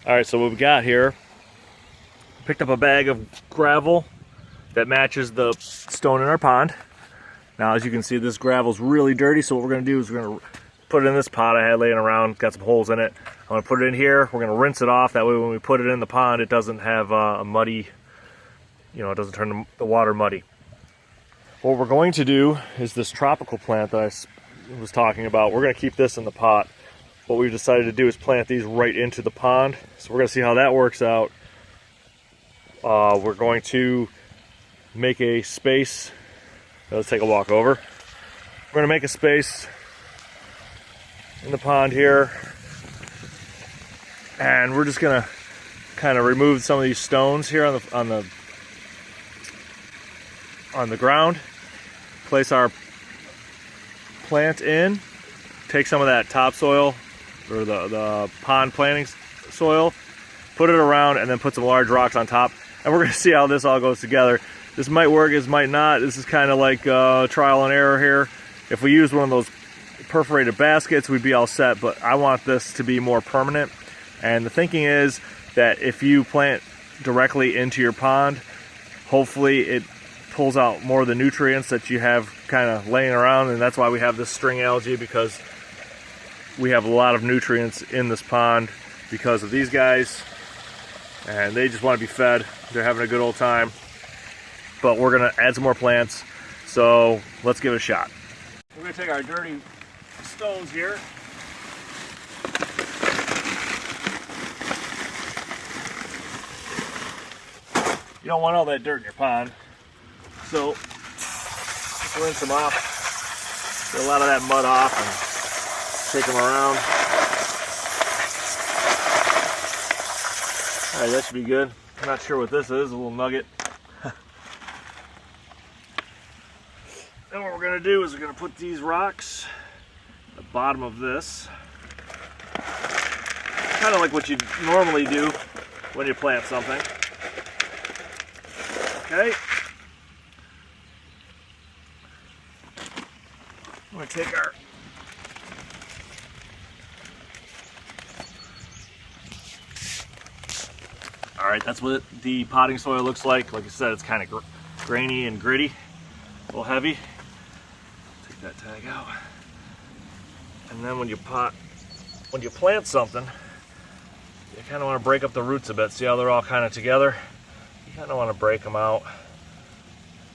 All right, so what we got here, picked up a bag of gravel that matches the stone in our pond. Now, as you can see, this gravel's really dirty, so what we're gonna do is we're gonna put it in this pot I had laying around, got some holes in it. I'm gonna put it in here, we're gonna rinse it off, that way when we put it in the pond, it doesn't have a muddy, it doesn't turn the water muddy. What we're going to do is this tropical plant that I was talking about, we're gonna keep this in the pot. What we've decided to do is plant these right into the pond. So we're gonna see how that works out. We're going to make a space. Let's take a walk over. We're gonna make a space in the pond here. And we're just gonna kind of remove some of these stones here on the ground. Place our plant in. Take some of that topsoil or the pond planting soil, put it around, and then put some large rocks on top. And we're gonna see how this all goes together. This might work, this might not. This is kind of like trial and error here. If we use one of those perforated baskets, we'd be all set, but I want this to be more permanent. And the thinking is that if you plant directly into your pond, hopefully it pulls out more of the nutrients that you have kind of laying around, and that's why we have this string algae, because we have a lot of nutrients in this pond because of these guys, and they just want to be fed. They're having a good old time. But we're gonna add some more plants, so let's give it a shot. We're gonna take our dirty stones here. You don't want all that dirt in your pond, so just rinse them off. Get a lot of that mud off and shake them around. All right, that should be good. I'm not sure what this is, a little nugget. Then what we're gonna do is we're gonna put these rocks at the bottom of this. Kind of like what you normally do when you plant something. Okay. I'm gonna take our Alright, that's what the potting soil looks like. Like I said, it's kind of grainy and gritty, a little heavy. Take that tag out. And then when you plant something, you kind of want to break up the roots a bit. See how they're all kind of together? You kind of want to break them out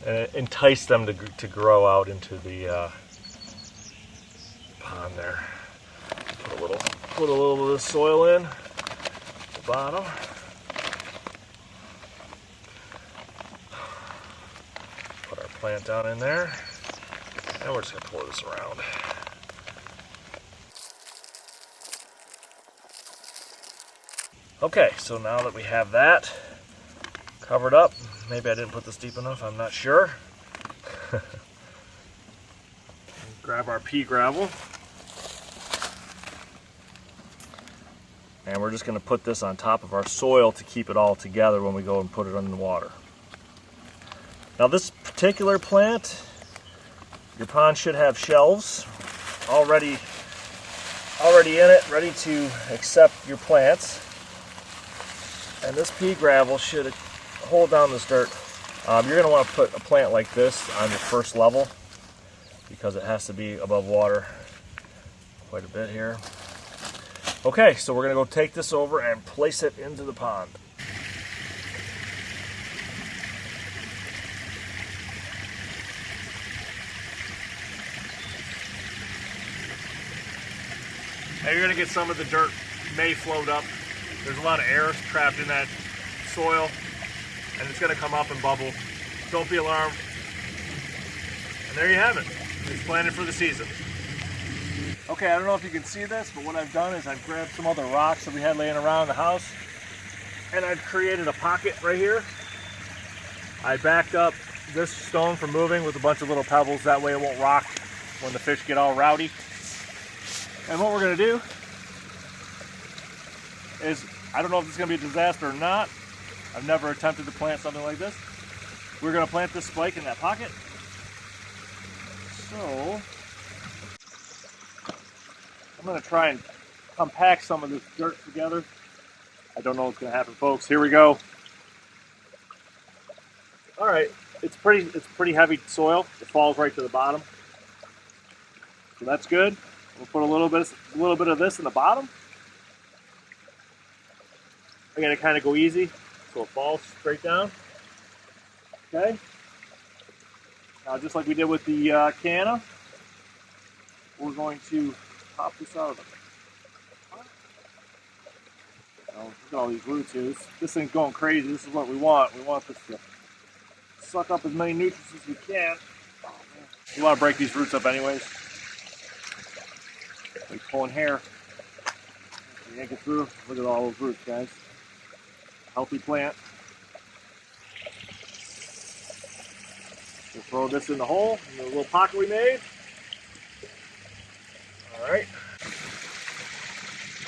and entice them to grow out into the pond there. Put a little of this soil in at the bottom. Put our plant down in there, and we're just going to pour this around. Okay, so now that we have that covered up, maybe I didn't put this deep enough, I'm not sure. Grab our pea gravel, and we're just going to put this on top of our soil to keep it all together when we go and put it in the water. Now this particular plant, your pond should have shelves already in it, ready to accept your plants. And this pea gravel should hold down this dirt. You're going to want to put a plant like this on your first level because it has to be above water quite a bit here. Okay, so we're going to go take this over and place it into the pond. Now you're going to get some of the dirt may float up. There's a lot of air trapped in that soil, and it's going to come up and bubble. Don't be alarmed. And there you have it. It's planted for the season. Okay, I don't know if you can see this, but what I've done is I've grabbed some other rocks that we had laying around the house, and I've created a pocket right here. I backed up this stone from moving with a bunch of little pebbles. That way it won't rock when the fish get all rowdy. And what we're going to do is, I don't know if it's going to be a disaster or not. I've never attempted to plant something like this. We're going to plant this spike in that pocket. So I'm going to try and compact some of this dirt together I don't know what's going to happen, folks. Here we go. All right, it's pretty heavy soil. It falls right to the bottom, so that's good. We'll put a little bit of this in the bottom. Again, to kind of go easy, so it falls straight down. Okay. Now, just like we did with the canna, we're going to pop this out of the pot. Oh, look at all these roots here. This thing's going crazy. This is what we want. We want this to suck up as many nutrients as we can. Oh, man. You want to break these roots up anyways. Like pulling hair. Yank it through. Look at all those roots, guys. Healthy plant. We'll throw this in the hole, in the little pocket we made. Alright.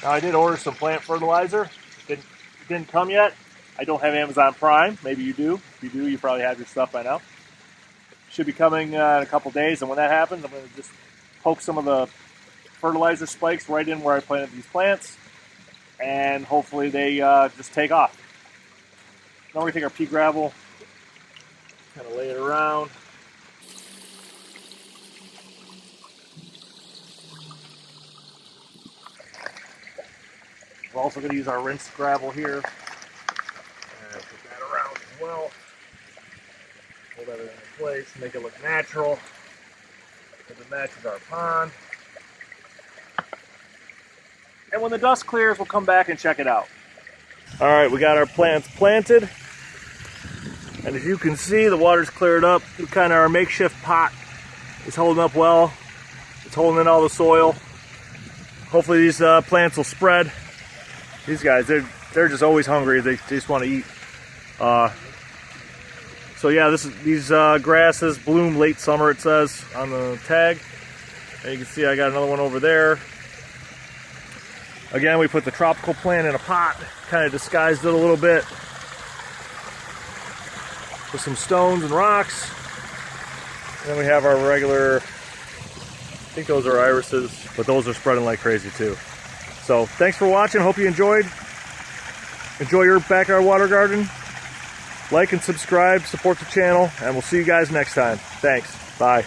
Now I did order some plant fertilizer. It didn't come yet. I don't have Amazon Prime. Maybe you do. If you do, you probably have your stuff by now. Should be coming in a couple days, and when that happens, I'm going to just poke some of the fertilizer spikes right in where I planted these plants, and hopefully they just take off. Now we're going to take our pea gravel, kind of lay it around. We're also going to use our rinse gravel here. And put that around as well. Hold everything in place, make it look natural. If it matches our pond. And when the dust clears, we'll come back and check it out. All right, we got our plants planted. And as you can see, the water's cleared up. Kind of our makeshift pot is holding up well. It's holding in all the soil. Hopefully these plants will spread. These guys, they're just always hungry. They just want to eat. So yeah, these grasses bloom late summer, it says on the tag. And you can see I got another one over there. Again, we put the tropical plant in a pot, kind of disguised it a little bit with some stones and rocks. And then we have our regular, I think those are irises, but those are spreading like crazy too. So thanks for watching. Hope you enjoyed. Enjoy your backyard water garden. Like and subscribe, support the channel, and we'll see you guys next time. Thanks. Bye.